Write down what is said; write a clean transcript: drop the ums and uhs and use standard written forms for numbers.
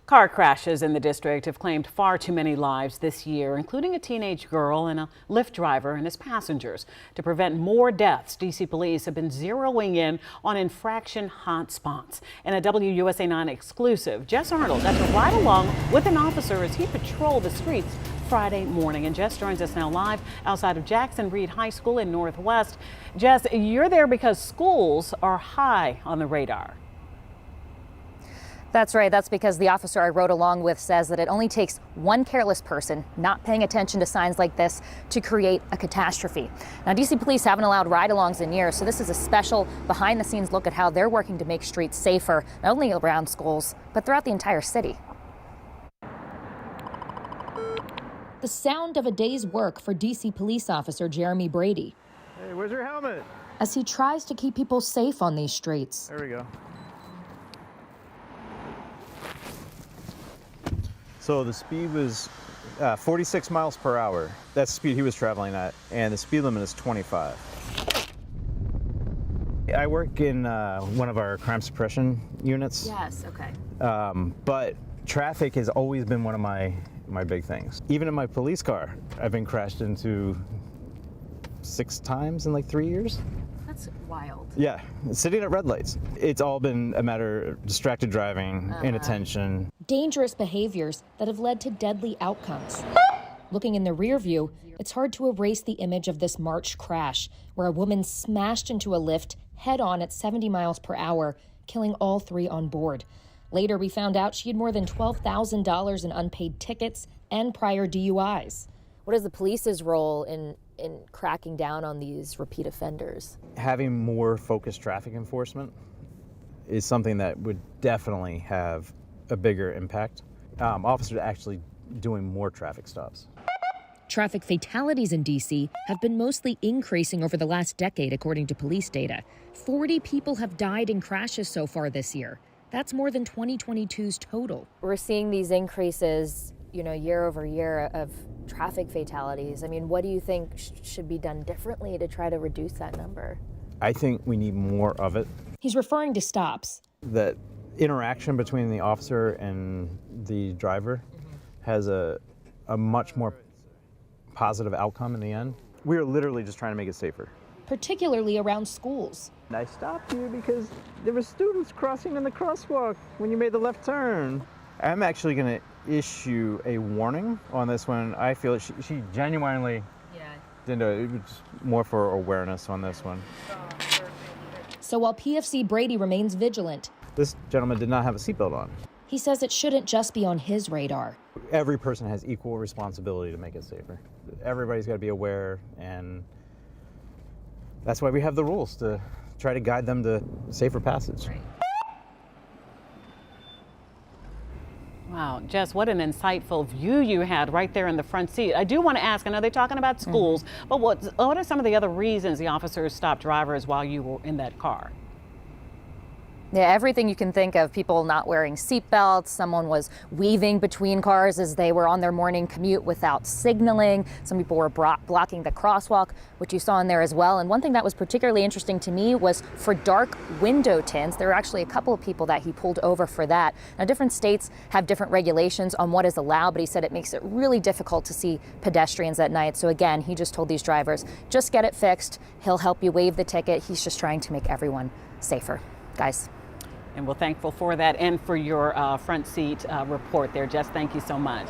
Car crashes in the district have claimed far too many lives this year, including a teenage girl and a Lyft driver and his passengers. To prevent more deaths, D.C. police have been zeroing in on infraction hotspots. In a WUSA 9 exclusive, Jess Arnold got to ride along with an officer as he patrolled the streets Friday morning. And Jess joins us now live outside of Jackson Reed High School in Northwest. Jess, you're there because schools are high on the radar. That's right. That's because the officer I rode along with says that it only takes one careless person not paying attention to signs like this to create a catastrophe. Now, D.C. police haven't allowed ride-alongs in years, so this is a special behind-the-scenes look at how they're working to make streets safer, not only around schools, but throughout the entire city. The sound of a day's work for D.C. police officer Jeremy Brady. Hey, where's your helmet? As he tries to keep people safe on these streets. There we go. So the speed was 46 miles per hour. That's the speed he was traveling at, and the speed limit is 25. I work in one of our crime suppression units. Yes, okay. But traffic has always been one of my big things. Even in my police car, I've been crashed into 6 times in like 3 years. That's wild. Yeah, sitting at red lights. It's all been a matter of distracted driving, inattention. Dangerous behaviors that have led to deadly outcomes. Looking in the rear view, it's hard to erase the image of this March crash where a woman smashed into a Lyft head-on at 70 miles per hour, killing all 3 on board. Later, we found out she had more than $12,000 in unpaid tickets and prior DUIs. What is the police's role in cracking down on these repeat offenders? Having more focused traffic enforcement is something that would definitely have a bigger impact. Officers actually doing more traffic stops. Traffic fatalities in D.C. have been mostly increasing over the last decade, according to police data. 40 people have died in crashes so far this year. That's more than 2022's total. We're seeing these increases, year over year of traffic fatalities. I mean, what do you think should be done differently to try to reduce that number? I think we need more of it. He's referring to stops. That interaction between the officer and the driver has a much more positive outcome in the end. We are literally just trying to make it safer. Particularly around schools. I stopped you because there were students crossing in the crosswalk when you made the left turn. I'm actually going to issue a warning on this one. I feel she genuinely didn't do it. It was more for awareness on this one. So while PFC Brady remains vigilant, this gentleman did not have a seatbelt on. He says it shouldn't just be on his radar. Every person has equal responsibility to make it safer. Everybody's got to be aware, and that's why we have the rules, to try to guide them to safer passage. Right. Wow, Jess, what an insightful view you had right there in the front seat. I do want to ask, I know they're talking about schools, but what are some of the other reasons the officers stopped drivers while you were in that car? Yeah, everything you can think of. People not wearing seatbelts. Someone was weaving between cars as they were on their morning commute without signaling. Some people were blocking the crosswalk, which you saw in there as well. And one thing that was particularly interesting to me was for dark window tints. There were actually a couple of people that he pulled over for that. Now, different states have different regulations on what is allowed, but he said it makes it really difficult to see pedestrians at night. So again, he just told these drivers, just get it fixed. He'll help you waive the ticket. He's just trying to make everyone safer. Guys. And we're thankful for that and for your front seat report there, Jess. Thank you so much.